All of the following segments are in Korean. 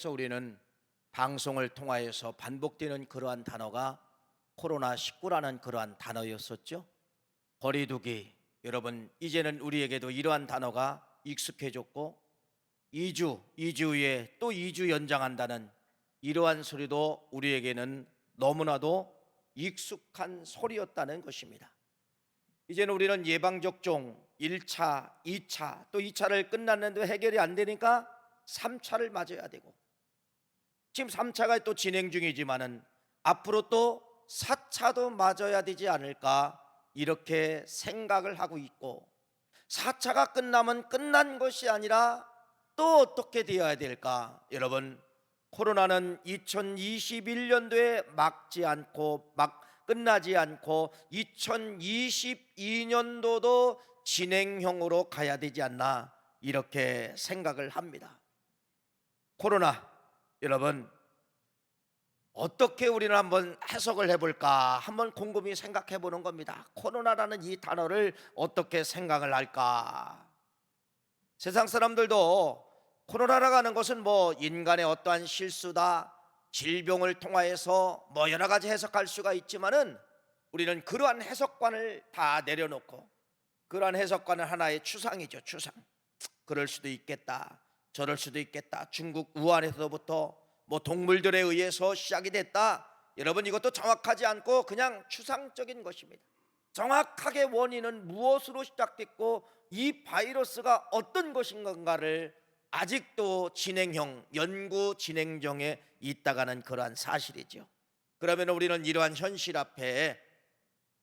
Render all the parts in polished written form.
그래서 우리는 방송을 통하여서 반복되는 그러한 단어가 코로나19라는 그러한 단어였었죠. 거리두기, 여러분 이제는 우리에게도 이러한 단어가 익숙해졌고 2주 후에 또 2주 연장한다는 이러한 소리도 우리에게는 너무나도 익숙한 소리였다는 것입니다. 이제는 우리는 예방접종 1차, 2차, 또 2차를 끝났는데 해결이 안 되니까 3차를 맞아야 되고, 지금 3차가 또 진행 중이지만은 앞으로 또 4차도 맞아야 되지 않을까 이렇게 생각을 하고 있고, 4차가 끝나면 끝난 것이 아니라 또 어떻게 되어야 될까? 여러분, 코로나는 2021년도에 막지 않고 끝나지 않고 2022년도도 진행형으로 가야 되지 않나 이렇게 생각을 합니다. 코로나, 여러분 어떻게 우리는 한번 해석을 해볼까 한번 곰곰이 생각해 보는 겁니다. 코로나라는 이 단어를 어떻게 생각을 할까? 세상 사람들도 코로나라고 하는 것은 인간의 어떠한 실수다, 질병을 통하여서 여러 가지 해석할 수가 있지만은 우리는 그러한 해석관을 다 내려놓고, 그러한 해석관은 하나의 추상이죠. 추상. 그럴 수도 있겠다, 저럴 수도 있겠다, 중국 우한에서부터 동물들에 의해서 시작이 됐다, 여러분 이것도 정확하지 않고 그냥 추상적인 것입니다. 정확하게 원인은 무엇으로 시작됐고 이 바이러스가 어떤 것인가를 아직도 진행형, 연구 진행중에 있다가는 그러한 사실이죠. 그러면 우리는 이러한 현실 앞에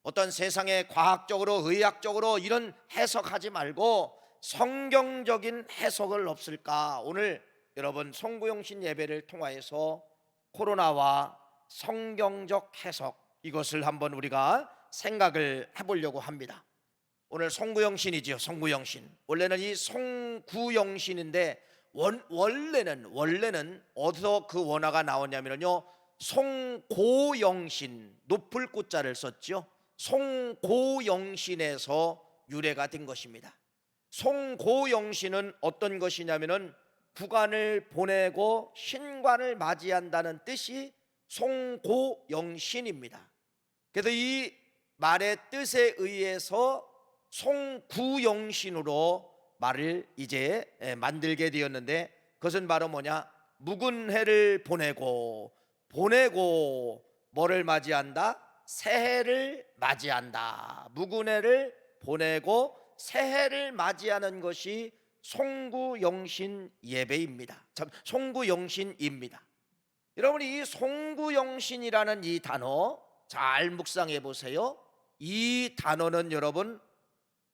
어떤 세상에 과학적으로 의학적으로 이런 해석하지 말고 성경적인 해석을 없을까? 오늘 여러분 송구영신 예배를 통하여서 코로나와 성경적 해석, 이것을 한번 우리가 생각을 해보려고 합니다. 오늘 송구영신이지요. 송구영신, 원래는 이 송구영신인데 원래는 어디서 그 원화가 나오냐면요, 송고영신, 높을 고자를 썼죠. 송고영신에서 유래가 된 것입니다. 송고영신은 어떤 것이냐면은 구관을 보내고 신관을 맞이한다는 뜻이 송고영신입니다. 그래서 이 말의 뜻에 의해서 송구영신으로 말을 이제 만들게 되었는데, 그것은 바로 묵은 해를 보내고 뭐를 맞이한다? 새해를 맞이한다. 묵은 해를 보내고 새해를 맞이하는 것이 송구영신 예배입니다. 송구영신입니다. 여러분, 이 송구영신이라는 이 단어 잘 묵상해 보세요. 이 단어는 여러분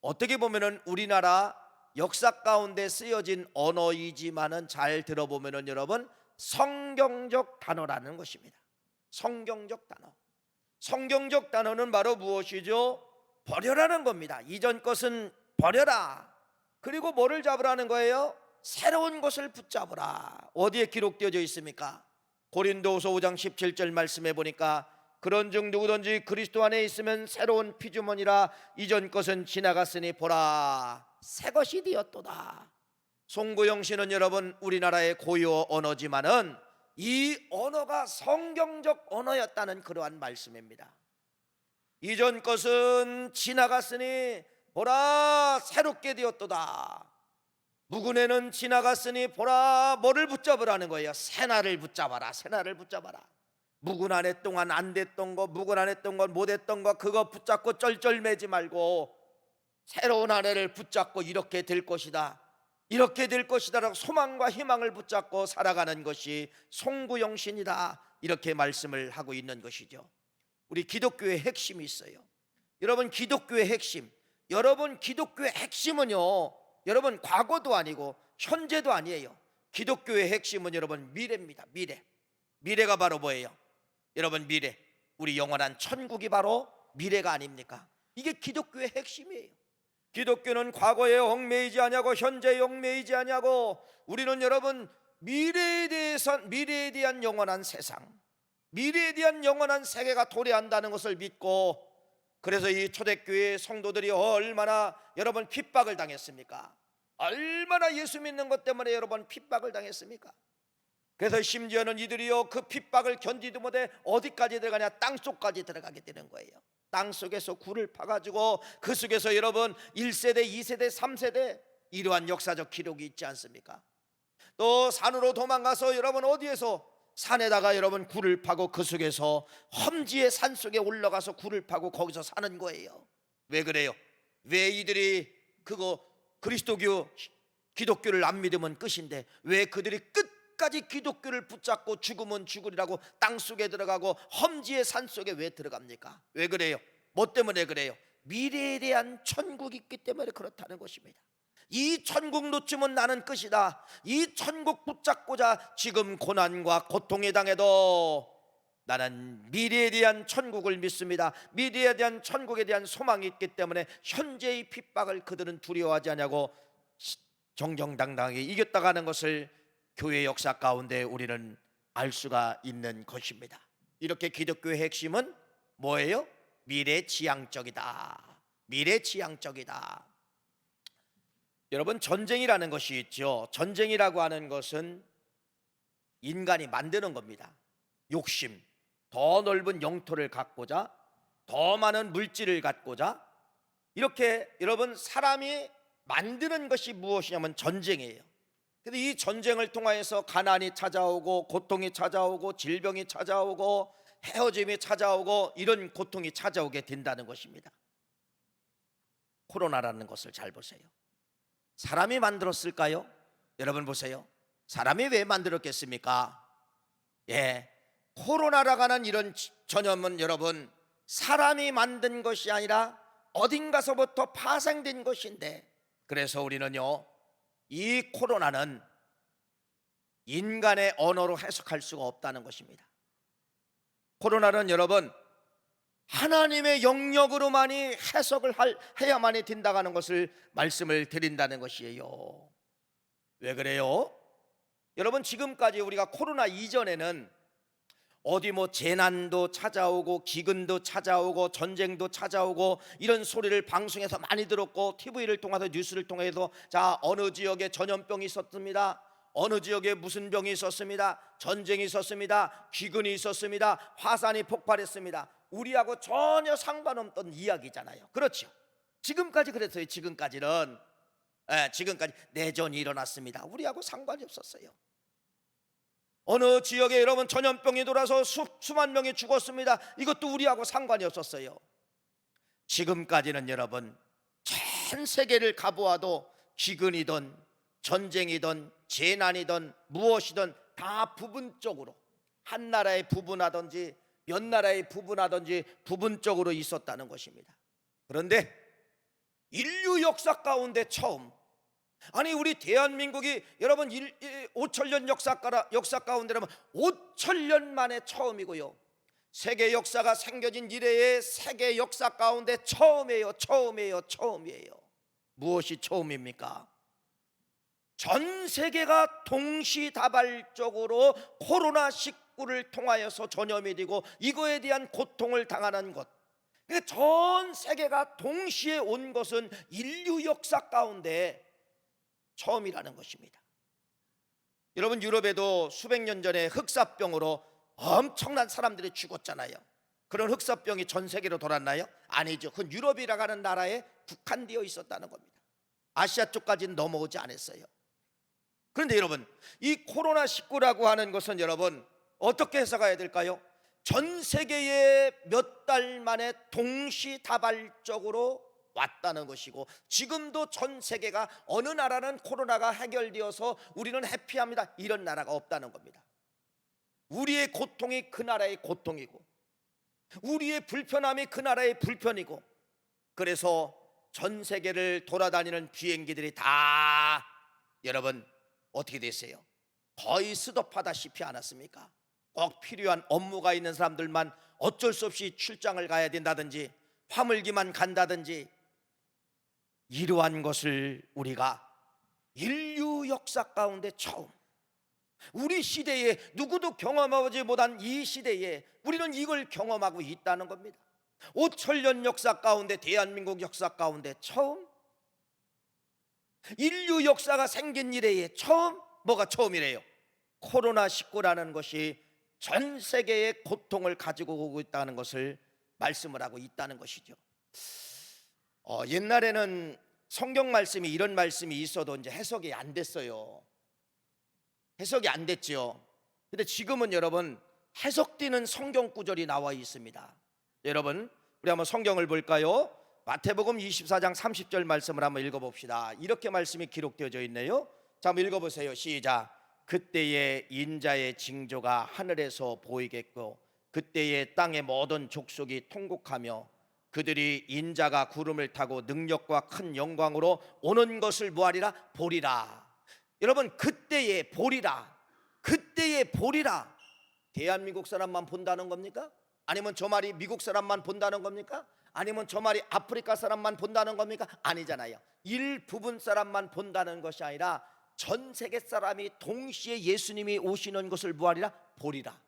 어떻게 보면은 우리나라 역사 가운데 쓰여진 언어이지만은 잘 들어보면은 여러분 성경적 단어라는 것입니다. 성경적 단어. 성경적 단어는 바로 무엇이죠? 버려라는 겁니다. 이전 것은 버려라. 그리고 뭐를 잡으라는 거예요? 새로운 것을 붙잡으라. 어디에 기록되어져 있습니까? 고린도후서 5장 17절 말씀해 보니까 그런즉 누구든지 그리스도 안에 있으면 새로운 피조물이라, 이전 것은 지나갔으니 보라 새 것이 되었도다. 송구영신은 여러분 우리나라의 고유 언어지만은 이 언어가 성경적 언어였다는 그러한 말씀입니다. 이전 것은 지나갔으니 보라 새롭게 되었도다. 묵은 해는 지나갔으니 보라 뭐를 붙잡으라는 거예요? 새날을 붙잡아라. 새날을 붙잡아라. 묵은 한 해 동안 안 됐던 거, 묵은 한 해 동안 못 했던 거, 그거 붙잡고 쩔쩔매지 말고 새로운 한 해를 붙잡고 이렇게 될 것이다, 이렇게 될 것이다라고 소망과 희망을 붙잡고 살아가는 것이 송구영신이다, 이렇게 말씀을 하고 있는 것이죠. 우리 기독교의 핵심이 있어요. 여러분 기독교의 핵심, 여러분 기독교의 핵심은요, 여러분 과거도 아니고 현재도 아니에요. 기독교의 핵심은 여러분 미래입니다. 미래가 바로 뭐예요? 여러분 미래, 우리 영원한 천국이 바로 미래가 아닙니까? 이게 기독교의 핵심이에요. 기독교는 과거에 얽매이지 아니하고 현재에 얽매이지 아니하고, 우리는 여러분 미래에 대한 영원한 세상, 미래에 대한 영원한 세계가 도래한다는 것을 믿고, 그래서 이 초대교회 성도들이 얼마나 여러분 핍박을 당했습니까? 얼마나 예수 믿는 것 때문에 여러분 핍박을 당했습니까? 그래서 심지어는 이들이요 그 핍박을 견디도 못해 어디까지 들어가냐, 땅속까지 들어가게 되는 거예요. 땅속에서 굴을 파가지고 그 속에서 여러분 1세대 2세대 3세대 이러한 역사적 기록이 있지 않습니까? 또 산으로 도망가서 여러분 어디에서 산에다가 여러분 굴을 파고 그 속에서 험지의 산 속에 올라가서 굴을 파고 거기서 사는 거예요. 왜 그래요? 왜 이들이 그거 그리스도교 기독교를 안 믿으면 끝인데 왜 그들이 끝까지 기독교를 붙잡고 죽으면 죽으리라고 땅속에 들어가고 험지의 산 속에 왜 들어갑니까? 왜 그래요? 뭐 때문에 그래요? 미래에 대한 천국이 있기 때문에 그렇다는 것입니다. 이 천국 놓치면 나는 끝이다. 이 천국 붙잡고자 지금 고난과 고통에 당해도 나는 미래에 대한 천국을 믿습니다. 미래에 대한 천국에 대한 소망이 있기 때문에 현재의 핍박을 그들은 두려워하지 않냐고 정정당당하게 이겼다가 하는 것을 교회 역사 가운데 우리는 알 수가 있는 것입니다. 이렇게 기독교의 핵심은 뭐예요? 미래지향적이다. 미래지향적이다. 여러분 전쟁이라는 것이 있죠. 전쟁이라고 하는 것은 인간이 만드는 겁니다. 욕심, 더 넓은 영토를 갖고자, 더 많은 물질을 갖고자, 이렇게 여러분 사람이 만드는 것이 무엇이냐면 전쟁이에요. 근데 이 전쟁을 통하여서 가난이 찾아오고 고통이 찾아오고 질병이 찾아오고 헤어짐이 찾아오고 이런 고통이 찾아오게 된다는 것입니다. 코로나라는 것을 잘 보세요. 사람이 만들었을까요? 여러분 보세요. 사람이 왜 만들었겠습니까? 코로나라고 하는 이런 전염은 여러분 사람이 만든 것이 아니라 어딘가서부터 파생된 것인데, 그래서 우리는요 이 코로나는 인간의 언어로 해석할 수가 없다는 것입니다. 코로나는 여러분 하나님의 영역으로만이 해석을 해야만이 된다는 것을 말씀을 드린다는 것이에요. 왜 그래요? 여러분 지금까지 우리가 코로나 이전에는 어디 뭐 재난도 찾아오고 기근도 찾아오고 전쟁도 찾아오고 이런 소리를 방송에서 많이 들었고 TV를 통해서 뉴스를 통해서 자 어느 지역에 전염병이 있었습니다, 어느 지역에 무슨 병이 있었습니다, 전쟁이 있었습니다, 기근이 있었습니다, 화산이 폭발했습니다. 우리하고 전혀 상관없던 이야기잖아요. 그렇죠? 지금까지 그랬어요. 지금까지는 지금까지 내전이 일어났습니다. 우리하고 상관이 없었어요. 어느 지역에 여러분 전염병이 돌아서 수만 명이 죽었습니다. 이것도 우리하고 상관이 없었어요. 지금까지는 여러분 전 세계를 가보아도 기근이든 전쟁이든 재난이든 무엇이든 다 부분적으로 한 나라에 부분하든지 몇 나라에 부분하든지 부분적으로 있었다는 것입니다. 그런데 인류 역사 가운데 처음, 아니 우리 대한민국이 여러분 5천년 역사 가운데라면 5천년 만에 처음이고요, 세계 역사가 생겨진 이래의 세계 역사 가운데 처음이에요. 무엇이 처음입니까? 전 세계가 동시다발적으로 코로나19를 통하여서 전염이 되고 이거에 대한 고통을 당하는 것, 전 세계가 동시에 온 것은 인류 역사 가운데 처음이라는 것입니다. 여러분 유럽에도 수백 년 전에 흑사병으로 엄청난 사람들이 죽었잖아요. 그런 흑사병이 전 세계로 돌았나요? 아니죠. 그건 유럽이라고 하는 나라에 국한되어 있었다는 겁니다. 아시아 쪽까지는 넘어오지 않았어요. 그런데 여러분 이 코로나19라고 하는 것은 여러분 어떻게 해석해야 될까요? 전 세계에 몇 달 만에 동시다발적으로 왔다는 것이고, 지금도 전 세계가 어느 나라는 코로나가 해결되어서 우리는 해피합니다 이런 나라가 없다는 겁니다. 우리의 고통이 그 나라의 고통이고 우리의 불편함이 그 나라의 불편이고, 그래서 전 세계를 돌아다니는 비행기들이 다 여러분 어떻게 됐어요? 거의 스톱하다시피 않았습니까? 꼭 필요한 업무가 있는 사람들만 어쩔 수 없이 출장을 가야 된다든지 화물기만 간다든지, 이러한 것을 우리가 인류 역사 가운데 처음, 우리 시대에 누구도 경험하지 못한 이 시대에 우리는 이걸 경험하고 있다는 겁니다. 5천년 역사 가운데 대한민국 역사 가운데 처음, 인류 역사가 생긴 이래에 처음. 뭐가 처음이래요? 코로나19라는 것이 전 세계의 고통을 가지고 오고 있다는 것을 말씀을 하고 있다는 것이죠. 옛날에는 성경 말씀이 이런 말씀이 있어도 이제 해석이 안 됐어요. 해석이 안 됐죠. 근데 지금은 여러분 해석되는 성경 구절이 나와 있습니다. 여러분 우리 한번 성경을 볼까요? 마태복음 24장 30절 말씀을 한번 읽어봅시다. 이렇게 말씀이 기록되어져 있네요. 자, 한번 읽어보세요. 시작. 그때에 인자의 징조가 하늘에서 보이겠고 그때에 땅의 모든 족속이 통곡하며 그들이 인자가 구름을 타고 능력과 큰 영광으로 오는 것을 뭐하리라? 보리라. 여러분 그때에 보리라. 그때에 보리라. 대한민국 사람만 본다는 겁니까? 아니면 저 말이 미국 사람만 본다는 겁니까? 아니면 저 말이 아프리카 사람만 본다는 겁니까? 아니잖아요. 일부분 사람만 본다는 것이 아니라 전 세계 사람이 동시에 예수님이 오시는 것을 뭐하리라? 보리라.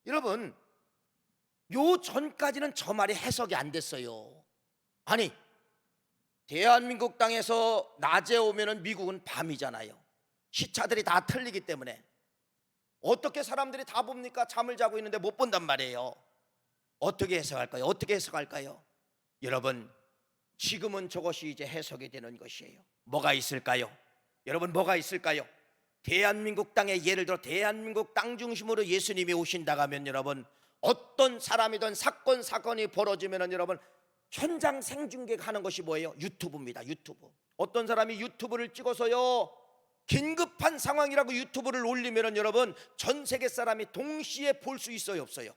여러분 요 전까지는 저 말이 해석이 안 됐어요. 아니 대한민국 땅에서 낮에 오면은 미국은 밤이잖아요. 시차들이 다 틀리기 때문에 어떻게 사람들이 다 봅니까? 잠을 자고 있는데 못 본단 말이에요. 어떻게 해석할까요? 어떻게 해석할까요? 여러분 지금은 저것이 이제 해석이 되는 것이에요. 뭐가 있을까요? 여러분 뭐가 있을까요? 대한민국 땅에 예를 들어 대한민국 땅 중심으로 예수님이 오신다고 하면 여러분 어떤 사람이든 사건이 벌어지면 여러분 현장 생중계가 하는 것이 뭐예요? 유튜브입니다. 유튜브. 어떤 사람이 유튜브를 찍어서요 긴급한 상황이라고 유튜브를 올리면 여러분 전 세계 사람이 동시에 볼 수 있어요? 없어요?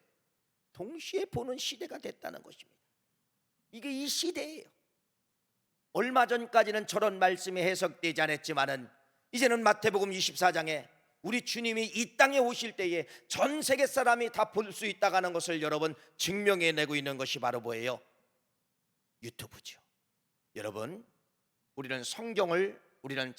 동시에 보는 시대가 됐다는 것입니다. 이게 이 시대예요. 얼마 전까지는 저런 말씀이 해석되지 않았지만은 이제는 마태복음 24장에 우리 주님이 이 땅에 오실 때에 전 세계 사람이 다 볼 수 있다는 것을 여러분 증명해내고 있는 것이 바로 뭐예요? 유튜브죠. 여러분 우리는 성경을 우리는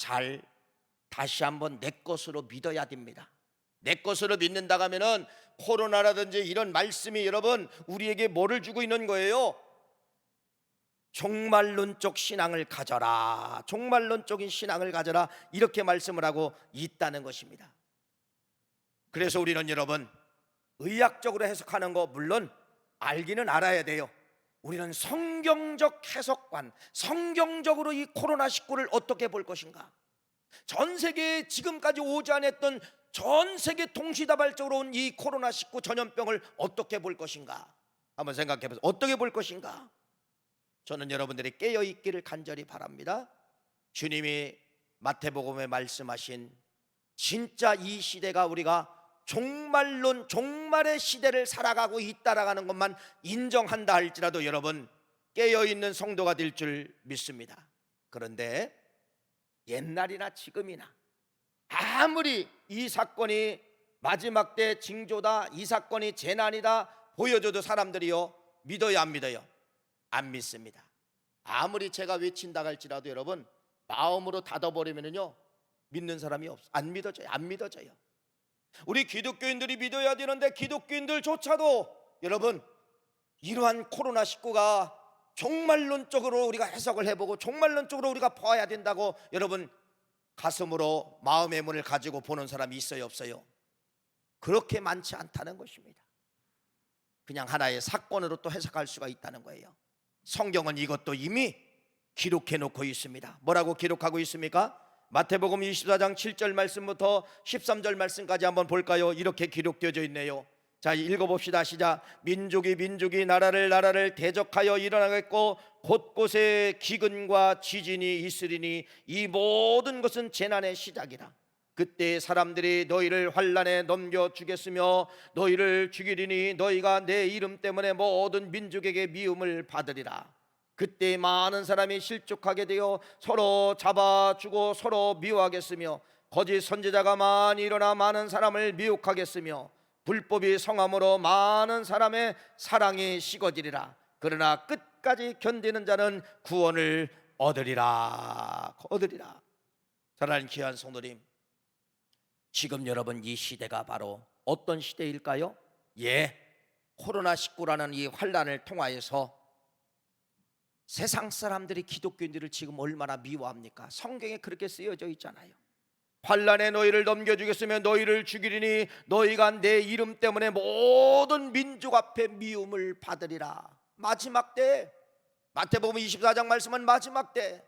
다시 한번 내 것으로 믿어야 됩니다. 내 것으로 믿는다고 하면은 코로나라든지 이런 말씀이 여러분 우리에게 뭐를 주고 있는 거예요? 종말론적 신앙을 가져라. 종말론적인 신앙을 가져라. 이렇게 말씀을 하고 있다는 것입니다. 그래서 우리는 여러분 의학적으로 해석하는 거 물론 알기는 알아야 돼요. 우리는 성경적 해석관, 성경적으로 이 코로나19를 어떻게 볼 것인가? 전 세계에 지금까지 오지 않았던 전 세계 동시다발적으로 온 이 코로나19 전염병을 어떻게 볼 것인가? 한번 생각해 보세요. 어떻게 볼 것인가? 저는 여러분들이 깨어 있기를 간절히 바랍니다. 주님이 마태복음에 말씀하신 진짜 이 시대가 우리가 종말의 시대를 살아가고 있다라는 것만 인정한다 할지라도 여러분 깨어 있는 성도가 될 줄 믿습니다. 그런데 옛날이나 지금이나 아무리 이 사건이 마지막 때 징조다, 이 사건이 재난이다 보여줘도 사람들이요 믿어요 안 믿어요? 안 믿습니다. 아무리 제가 외친다 할지라도 여러분 마음으로 닫아버리면요 믿는 사람이 없어. 안 믿어져요. 안 믿어져요. 우리 기독교인들이 믿어야 되는데 기독교인들조차도 여러분 이러한 코로나19가 종말론적으로 우리가 해석을 해보고 종말론적으로 우리가 봐야 된다고 여러분 가슴으로 마음의 문을 가지고 보는 사람이 있어요 없어요? 그렇게 많지 않다는 것입니다. 그냥 하나의 사건으로 또 해석할 수가 있다는 거예요. 성경은 이것도 이미 기록해 놓고 있습니다. 뭐라고 기록하고 있습니까? 마태복음 24장 7절 말씀부터 13절 말씀까지 한번 볼까요? 이렇게 기록되어져 있네요. 자, 읽어봅시다. 시작. 민족이 나라를 대적하여 일어나겠고 곳곳에 기근과 지진이 있으리니 이 모든 것은 재난의 시작이라. 그때 사람들이 너희를 환난에 넘겨주겠으며 너희를 죽이리니 너희가 내 이름 때문에 모든 민족에게 미움을 받으리라. 그때 많은 사람이 실족하게 되어 서로 잡아주고 서로 미워하겠으며 거짓 선지자가 많이 일어나 많은 사람을 미혹하겠으며 불법이 성함으로 많은 사람의 사랑이 식어지리라. 그러나 끝까지 견디는 자는 구원을 얻으리라. 사랑하는 귀한 성도님, 지금 여러분 이 시대가 바로 어떤 시대일까요? 코로나19라는 이 환난을 통하여서 세상 사람들이 기독교인들을 지금 얼마나 미워합니까? 성경에 그렇게 쓰여져 있잖아요. 환난에 너희를 넘겨주겠으며 너희를 죽이리니 너희가 내 이름 때문에 모든 민족 앞에 미움을 받으리라. 마지막 때, 마태복음 24장 말씀은 마지막 때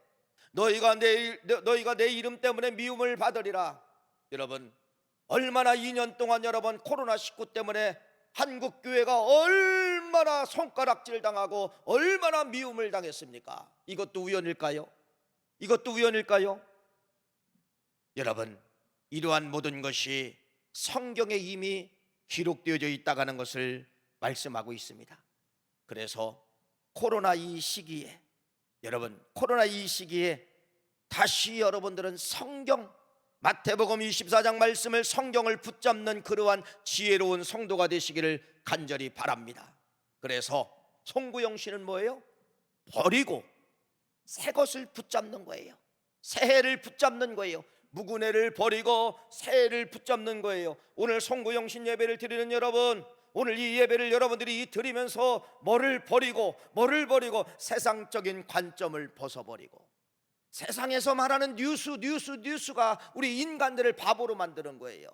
너희가 내 이름 때문에 미움을 받으리라. 여러분, 얼마나 2년 동안 여러분 코로나19 때문에 한국 교회가 얼마나 손가락질 당하고 얼마나 미움을 당했습니까? 이것도 우연일까요? 이것도 우연일까요? 여러분, 이러한 모든 것이 성경에 이미 기록되어져 있다는 것을 말씀하고 있습니다. 그래서 코로나 이 시기에, 여러분 코로나 이 시기에 다시 여러분들은 성경, 마태복음 24장 말씀을, 성경을 붙잡는 그러한 지혜로운 성도가 되시기를 간절히 바랍니다. 그래서 송구영신은 뭐예요? 버리고 새 것을 붙잡는 거예요. 새해를 붙잡는 거예요. 묵은애를 버리고 새해를 붙잡는 거예요. 오늘 송구영신 예배를 드리는 여러분, 오늘 이 예배를 여러분들이 드리면서 뭐를 버리고 세상적인 관점을 벗어버리고, 세상에서 말하는 뉴스가 우리 인간들을 바보로 만드는 거예요.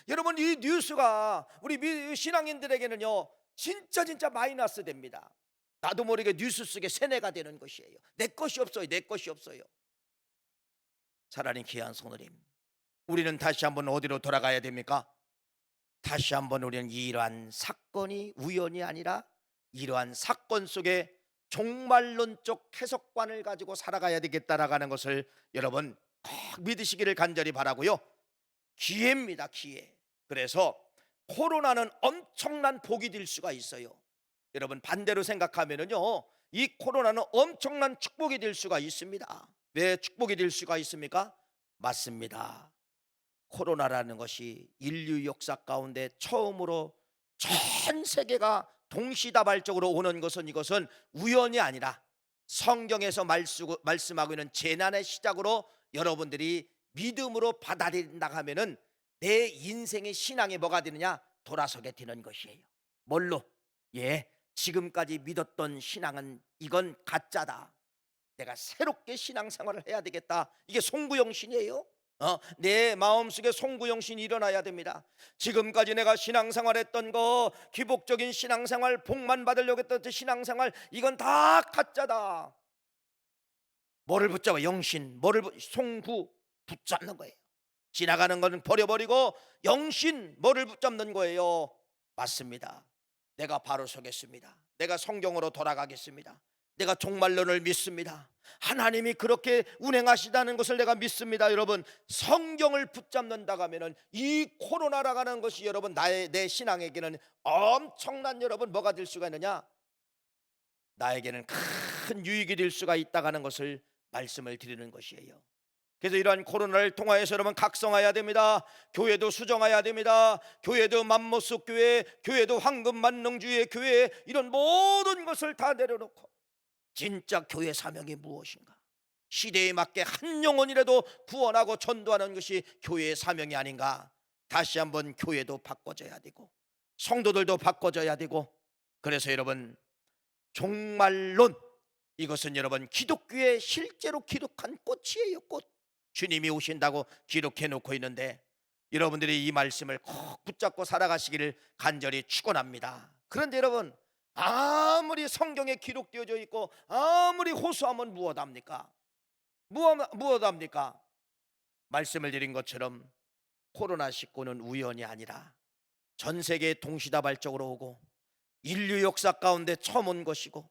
여러분, 이 뉴스가 우리 신앙인들에게는요 진짜 마이너스 됩니다. 나도 모르게 뉴스 속에 세뇌가 되는 것이에요. 내 것이 없어요. 사랑하는 귀한 성도님, 우리는 다시 한번 어디로 돌아가야 됩니까? 다시 한번 우리는 이러한 사건이 우연이 아니라 이러한 사건 속에 종말론적 해석관을 가지고 살아가야 되겠다라는 것을 여러분 꼭 믿으시기를 간절히 바라고요. 기회입니다, 기회. 그래서 코로나는 엄청난 복이 될 수가 있어요. 여러분, 반대로 생각하면은요, 이 코로나는 엄청난 축복이 될 수가 있습니다. 왜 축복이 될 수가 있습니까? 맞습니다. 코로나라는 것이 인류 역사 가운데 처음으로 전 세계가 동시다발적으로 오는 것은, 이것은 우연이 아니라 성경에서 말씀하고 있는 재난의 시작으로 여러분들이 믿음으로 받아들인다 하면은 내 인생의 신앙이 뭐가 되느냐? 돌아서게 되는 것이에요. 뭘로? 지금까지 믿었던 신앙은 이건 가짜다. 내가 새롭게 신앙생활을 해야 되겠다. 이게 송구영신이에요. 내 마음속에 송구영신이 일어나야 됩니다. 지금까지 내가 신앙생활했던 거, 기복적인 신앙생활, 복만 받으려고 했던 신앙생활, 이건 다 가짜다. 뭐를 붙잡아? 영신. 송구 붙잡는 거예요. 지나가는 것은 버려버리고 영신, 뭐를 붙잡는 거예요? 맞습니다. 내가 바로 서겠습니다. 내가 성경으로 돌아가겠습니다. 내가 종말론을 믿습니다. 하나님이 그렇게 운행하시다는 것을 내가 믿습니다. 여러분, 성경을 붙잡는다고 하면은 이 코로나라고 하는 것이 여러분 내 신앙에게는 엄청난, 여러분 뭐가 될 수가 있느냐? 나에게는 큰 유익이 될 수가 있다고 하는 것을 말씀을 드리는 것이에요. 그래서 이러한 코로나를 통하여서 여러분 각성해야 됩니다. 교회도 수정해야 됩니다. 교회도 맘모스 교회, 교회도 황금만능주의 교회, 이런 모든 것을 다 내려놓고 진짜 교회 사명이 무엇인가? 시대에 맞게 한 영혼이라도 구원하고 전도하는 것이 교회의 사명이 아닌가? 다시 한번 교회도 바꿔져야 되고 성도들도 바꿔져야 되고, 그래서 여러분 종말론, 이것은 여러분 기독교의 실제로 기록한 꽃이에요. 꽃. 주님이 오신다고 기록해 놓고 있는데 여러분들이 이 말씀을 꼭 붙잡고 살아가시기를 간절히 축원합니다. 그런데 여러분, 아무리 성경에 기록되어져 있고 아무리 호소하면 무엇합니까? 무엇합니까? 말씀을 드린 것처럼 코로나19는 우연이 아니라 전 세계에 동시다발적으로 오고 인류 역사 가운데 처음 온 것이고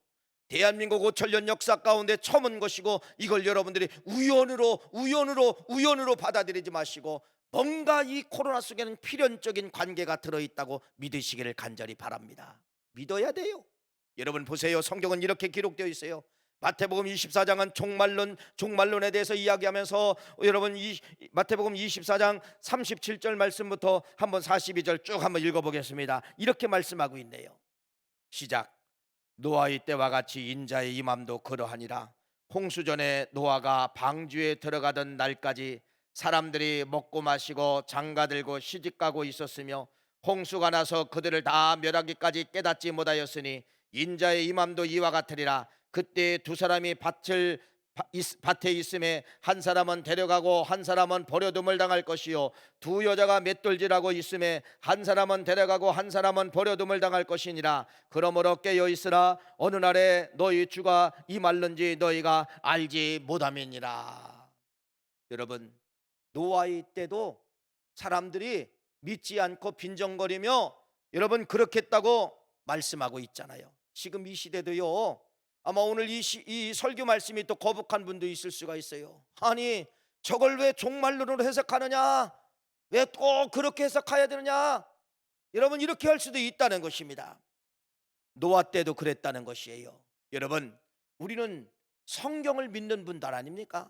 대한민국 5천년 역사 가운데 처음 온 것이고, 이걸 여러분들이 우연으로 받아들이지 마시고 뭔가 이 코로나 속에는 필연적인 관계가 들어있다고 믿으시기를 간절히 바랍니다. 믿어야 돼요. 여러분 보세요. 성경은 이렇게 기록되어 있어요. 마태복음 24장은 종말론에 대해서 이야기하면서 여러분 마태복음 24장 37절 말씀부터 한번 42절 쭉 한번 읽어보겠습니다. 이렇게 말씀하고 있네요. 시작. 노아의 때와 같이 인자의 임함도 그러하니라. 홍수전에 노아가 방주에 들어가던 날까지 사람들이 먹고 마시고 장가들고 시집가고 있었으며 홍수가 나서 그들을 다 멸하기까지 깨닫지 못하였으니 인자의 임함도 이와 같으리라. 그때 두 사람이 밭을 밭에 있음에 한 사람은 데려가고 한 사람은 버려둠을 당할 것이요 두 여자가 맷돌질하고 있음에 한 사람은 데려가고 한 사람은 버려둠을 당할 것이니라. 그러므로 깨어 있으라. 어느 날에 너희 주가 임할는지 너희가 알지 못함이니라. 여러분, 노아의 때도 사람들이 믿지 않고 빈정거리며 여러분 그렇겠다고 말씀하고 있잖아요. 지금 이 시대도요. 아마 오늘 이 설교 말씀이 또 거북한 분도 있을 수가 있어요. 아니 저걸 왜 종말론으로 해석하느냐, 왜 꼭 그렇게 해석해야 되느냐, 여러분 이렇게 할 수도 있다는 것입니다. 노아 때도 그랬다는 것이에요. 여러분, 우리는 성경을 믿는 분들 아닙니까?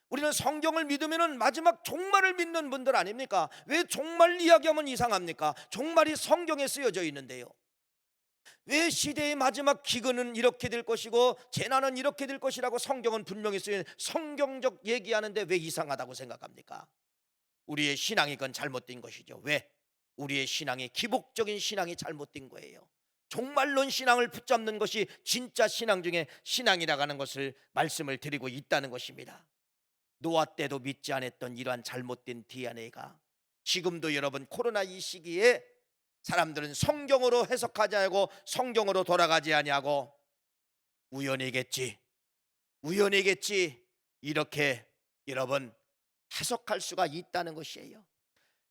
우리는 성경을 믿으면 마지막 종말을 믿는 분들 아닙니까? 왜 종말 이야기하면 이상합니까? 종말이 성경에 쓰여져 있는데요. 왜 시대의 마지막 기근은 이렇게 될 것이고 재난은 이렇게 될 것이라고 성경은 분명히 쓰여 있는 성경적 얘기하는데 왜 이상하다고 생각합니까? 우리의 신앙이 그건 잘못된 것이죠. 왜? 우리의 신앙이 기복적인 신앙이 잘못된 거예요. 종말론 신앙을 붙잡는 것이 진짜 신앙 중에 신앙이라고 하는 것을 말씀을 드리고 있다는 것입니다. 노아 때도 믿지 않았던 이러한 잘못된 DNA가 지금도 여러분 코로나 이 시기에 사람들은 성경으로 해석하지 않고 성경으로 돌아가지 아니하고 우연이겠지 이렇게 여러분 해석할 수가 있다는 것이에요.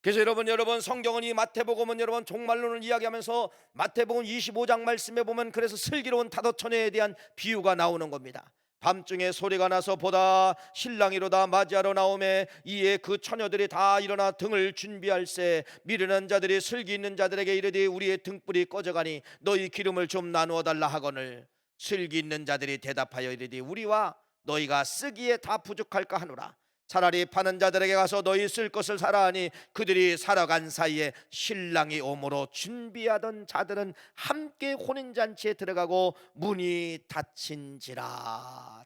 그래서 여러분 성경은 이 마태복음은 여러분 종말론을 이야기하면서 마태복음 25장 말씀에 보면 그래서 슬기로운 다섯 처녀에 대한 비유가 나오는 겁니다. 밤중에 소리가 나서 보다 신랑이로다 맞이하러 나오매 이에 그 처녀들이 다 일어나 등을 준비할세 미르는 자들이 슬기 있는 자들에게 이르되 우리의 등불이 꺼져가니 너희 기름을 좀 나누어 달라 하거늘 슬기 있는 자들이 대답하여 이르되 우리와 너희가 쓰기에 다 부족할까 하노라. 차라리 파는 자들에게 가서 너희 쓸 것을 사라 하니 그들이 살아간 사이에 신랑이 오므로 준비하던 자들은 함께 혼인잔치에 들어가고 문이 닫힌지라.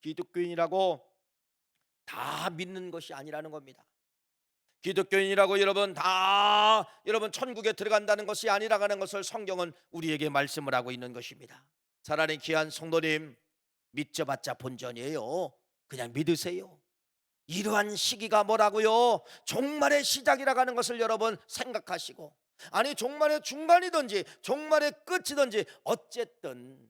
기독교인이라고 다 믿는 것이 아니라는 겁니다. 기독교인이라고 여러분 천국에 들어간다는 것이 아니라는 것을 성경은 우리에게 말씀을 하고 있는 것입니다. 사랑하는 귀한 성도님, 믿져봤자 본전이에요. 그냥 믿으세요. 이러한 시기가 뭐라고요? 종말의 시작이라고 하는 것을 여러분 생각하시고, 아니 종말의 중간이든지 종말의 끝이든지 어쨌든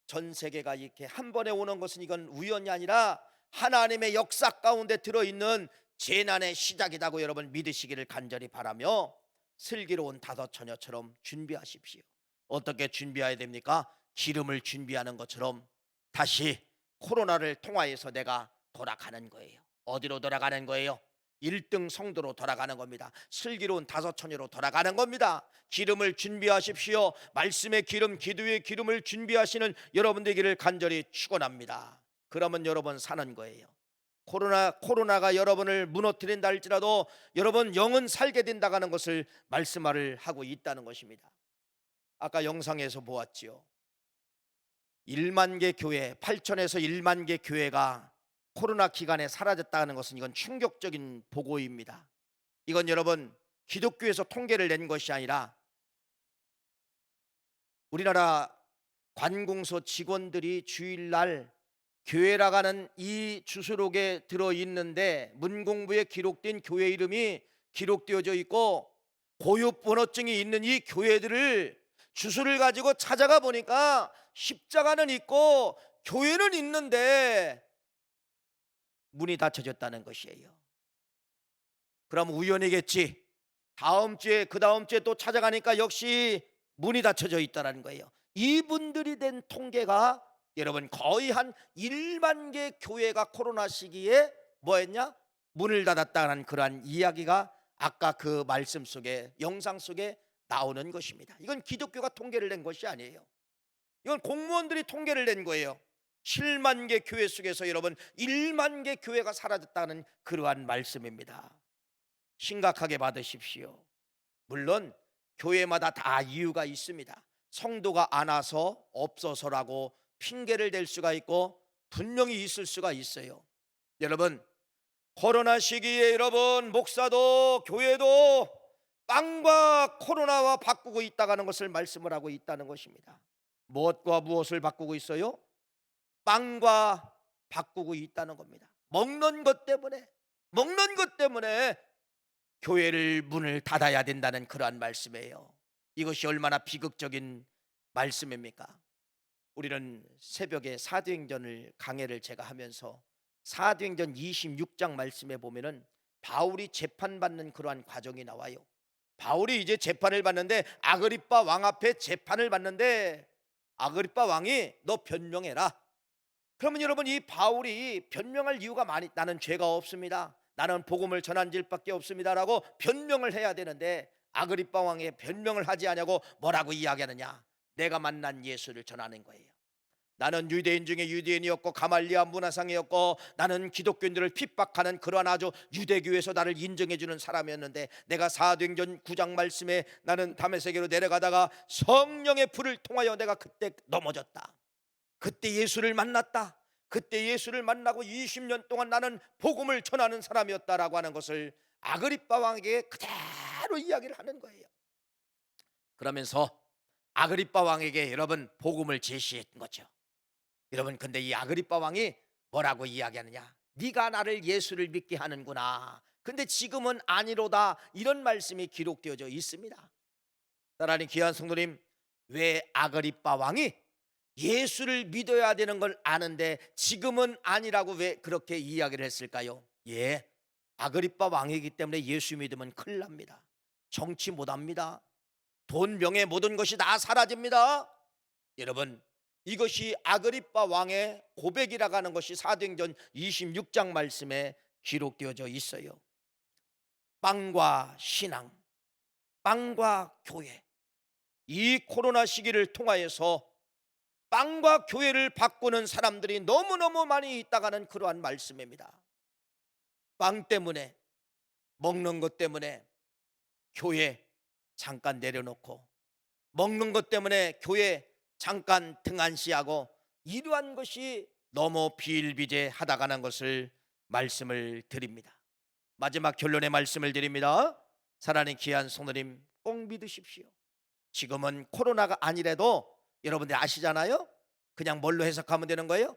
전 세계가 이렇게 한 번에 오는 것은 이건 우연이 아니라 하나님의 역사 가운데 들어있는 재난의 시작이라고 여러분 믿으시기를 간절히 바라며 슬기로운 다섯 처녀처럼 준비하십시오. 어떻게 준비해야 됩니까? 기름을 준비하는 것처럼 다시 코로나를 통하여서 내가 돌아가는 거예요. 어디로 돌아가는 거예요? 1등 성도로 돌아가는 겁니다. 슬기로운 다섯 처녀로 돌아가는 겁니다. 기름을 준비하십시오. 말씀의 기름, 기도의 기름을 준비하시는 여러분 되기를 간절히 축원합니다. 그러면 여러분 사는 거예요. 코로나가 여러분을 무너뜨린다 할지라도 여러분 영은 살게 된다는 것을 말씀을 하고 있다는 것입니다. 아까 영상에서 보았지요. 1만 개 교회, 8천에서 1만 개 교회가 코로나 기간에 사라졌다는 것은 이건 충격적인 보고입니다. 이건 여러분 기독교에서 통계를 낸 것이 아니라 우리나라 관공서 직원들이 주일날 교회라고 하는 이 주소록에 들어있는데 문공부에 기록된 교회 이름이 기록되어져 있고 고유번호증이 있는 이 교회들을 주소를 가지고 찾아가 보니까 십자가는 있고 교회는 있는데 문이 닫혀졌다는 것이에요. 그럼 우연이겠지. 다음 주에 그 다음 주에 또 찾아가니까 역시 문이 닫혀져 있다는 거예요. 이분들이 된 통계가 여러분 거의 한 1만 개 교회가 코로나 시기에 뭐했냐? 문을 닫았다는 그러한 이야기가 아까 그 말씀 속에 영상 속에 나오는 것입니다. 이건 기독교가 통계를 낸 것이 아니에요. 이건 공무원들이 통계를 낸 거예요. 7만 개 교회 속에서 여러분 1만 개 교회가 사라졌다는 그러한 말씀입니다. 심각하게 받으십시오. 물론 교회마다 다 이유가 있습니다. 성도가 안 와서 없어서라고 핑계를 댈 수가 있고 분명히 있을 수가 있어요. 여러분 코로나 시기에 여러분 목사도 교회도 빵과 코로나와 바꾸고 있다는 것을 말씀을 하고 있다는 것입니다. 무엇과 무엇을 바꾸고 있어요? 빵과 바꾸고 있다는 겁니다. 먹는 것 때문에 교회를 문을 닫아야 된다는 그러한 말씀이에요. 이것이 얼마나 비극적인 말씀입니까? 우리는 새벽에 사도행전을 강해를 제가 하면서 사도행전 26장 말씀에 보면은 바울이 재판받는 그러한 과정이 나와요. 바울이 이제 재판을 받는데 아그리빠 왕 앞에 재판을 받는데 아그리빠 왕이 너 변명해라. 그러면 여러분, 이 바울이 변명할 이유가 나는 죄가 없습니다, 나는 복음을 전한 일밖에 없습니다라고 변명을 해야 되는데 아그리빠 왕의 변명을 하지 않냐고 뭐라고 이야기하느냐? 내가 만난 예수를 전하는 거예요. 나는 유대인 중에 유대인이었고 가말리아 문화상이었고 나는 기독교인들을 핍박하는 그러한 아주 유대교에서 나를 인정해 주는 사람이었는데 내가 사도행전 9장 말씀에 나는 다메섹으로 내려가다가 성령의 불을 통하여 내가 그때 넘어졌다. 그때 예수를 만났다. 그때 예수를 만나고 20년 동안 나는 복음을 전하는 사람이었다라고 하는 것을 아그리빠 왕에게 그대로 이야기를 하는 거예요. 그러면서 아그리빠 왕에게 여러분 복음을 제시했던 거죠. 여러분, 근데 이 아그리빠 왕이 뭐라고 이야기하느냐? 네가 나를 예수를 믿게 하는구나. 근데 지금은 아니로다. 이런 말씀이 기록되어져 있습니다. 사랑하는 귀한 성도님, 왜 아그리빠 왕이 예수를 믿어야 되는 걸 아는데 지금은 아니라고 왜 그렇게 이야기를 했을까요? 아그리빠 왕이기 때문에 예수 믿으면 큰일 납니다. 정치 못합니다. 돈, 명예, 모든 것이 다 사라집니다. 여러분, 이것이 아그리빠 왕의 고백이라고 하는 것이 사도행전 26장 말씀에 기록되어져 있어요. 빵과 신앙, 빵과 교회, 이 코로나 시기를 통하여서 빵과 교회를 바꾸는 사람들이 너무너무 많이 있다가는 그러한 말씀입니다. 빵 때문에, 먹는 것 때문에 교회 잠깐 내려놓고, 먹는 것 때문에 교회 잠깐 등한시하고, 이러한 것이 너무 비일비재하다가는 것을 말씀을 드립니다. 마지막 결론의 말씀을 드립니다. 사랑하는 귀한 성도님, 꼭 믿으십시오. 지금은 코로나가 아니래도 여러분들 아시잖아요. 그냥 뭘로 해석하면 되는 거예요?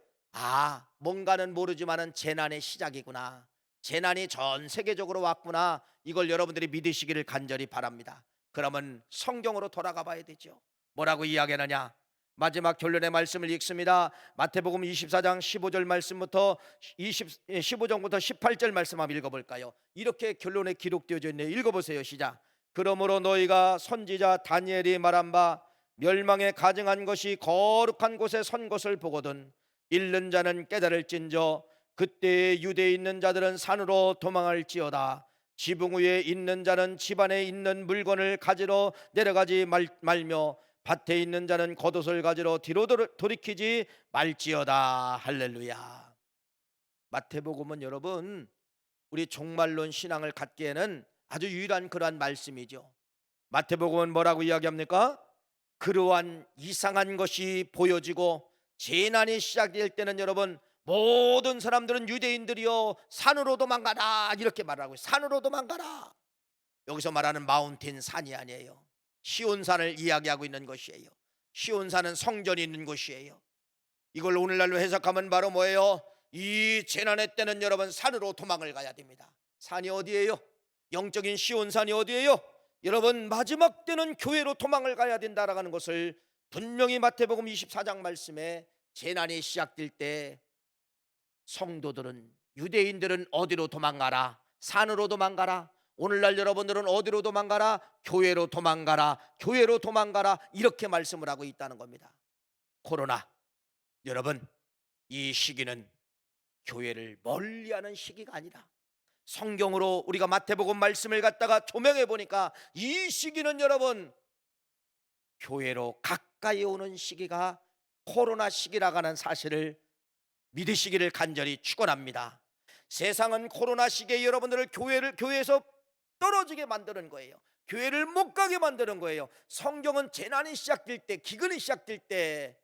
뭔가는 모르지만은 재난의 시작이구나, 재난이 전 세계적으로 왔구나, 이걸 여러분들이 믿으시기를 간절히 바랍니다. 그러면 성경으로 돌아가 봐야 되죠. 뭐라고 이야기하느냐? 마지막 결론의 말씀을 읽습니다. 마태복음 24장 15절 말씀부터 15절부터 18절 말씀 한번 읽어볼까요? 이렇게 결론에 기록되어져 있네요. 읽어보세요. 시작. 그러므로 너희가 선지자 다니엘이 말한 바 멸망에 가증한 것이 거룩한 곳에 선 것을 보거든 읽는 자는 깨달을진저 그때에 유대에 있는 자들은 산으로 도망할지어다. 지붕 위에 있는 자는 집안에 있는 물건을 가지러 내려가지 말며 밭에 있는 자는 겉옷을 가지러 뒤로 돌이키지 말지어다. 할렐루야. 마태복음은 여러분, 우리 종말론 신앙을 갖기에는 아주 유일한 그러한 말씀이죠. 마태복음은 뭐라고 이야기합니까? 그러한 이상한 것이 보여지고 재난이 시작될 때는 여러분, 모든 사람들은 유대인들이여 산으로 도망가라 이렇게 말하고 있어요. 산으로 도망가라. 여기서 말하는 마운틴 산이 아니에요. 시온산을 이야기하고 있는 것이에요. 시온산은 성전이 있는 곳이에요. 이걸 오늘날로 해석하면 바로 뭐예요? 이 재난의 때는 여러분 산으로 도망을 가야 됩니다. 산이 어디예요? 영적인 시온산이 어디예요? 여러분, 마지막 때는 교회로 도망을 가야 된다라는 것을 분명히 마태복음 24장 말씀에 재난이 시작될 때 성도들은, 유대인들은 어디로 도망가라? 산으로 도망가라. 오늘날 여러분들은 어디로 도망가라? 교회로 도망가라. 교회로 도망가라. 이렇게 말씀을 하고 있다는 겁니다. 코로나, 여러분, 이 시기는 교회를 멀리하는 시기가 아니라 성경으로 우리가 마태복음 말씀을 갖다가 조명해 보니까 이 시기는 여러분 교회로 가까이 오는 시기가 코로나 시기라고 하는 사실을 믿으시기를 간절히 축원합니다. 세상은 코로나 시기에 여러분들을 교회에서 떨어지게 만드는 거예요. 교회를 못 가게 만드는 거예요. 성경은 재난이 시작될 때, 기근이 시작될 때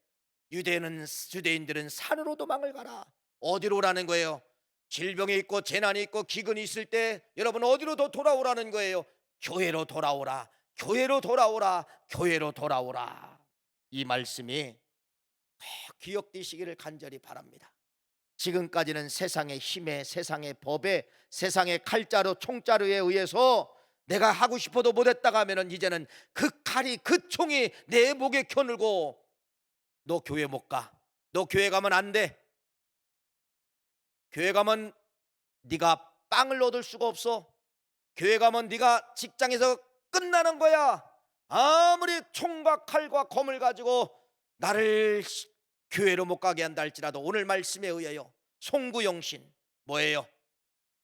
유대인들은 산으로 도망을 가라. 어디로 오라는 거예요? 질병이 있고 재난이 있고 기근이 있을 때 여러분 어디로 더 돌아오라는 거예요? 교회로 돌아오라. 교회로 돌아오라. 교회로 돌아오라. 이 말씀이 기억되시기를 간절히 바랍니다. 지금까지는 세상의 힘에, 세상의 법에, 세상의 칼자루 총자루에 의해서 내가 하고 싶어도 못했다가 하면은 이제는 그 칼이, 그 총이 내 목에 겨누고 너 교회 못 가, 너 교회 가면 안 돼, 교회 가면 네가 빵을 얻을 수가 없어, 교회 가면 네가 직장에서 끝나는 거야. 아무리 총과 칼과 검을 가지고 나를 교회로 못 가게 한다 할지라도 오늘 말씀에 의하여 송구영신 뭐예요?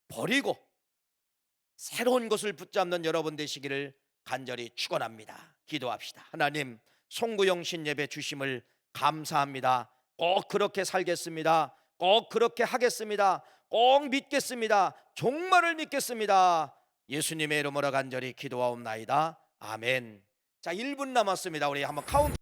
버리고 새로운 것을 붙잡는 여러분 되시기를 간절히 축원합니다. 기도합시다. 하나님, 송구영신 예배 주심을 감사합니다. 꼭 그렇게 살겠습니다. 꼭 그렇게 하겠습니다. 꼭 믿겠습니다. 종말을 믿겠습니다. 예수님의 이름으로 간절히 기도하옵나이다. 아멘. 자, 1분 남았습니다. 우리 한번 카운트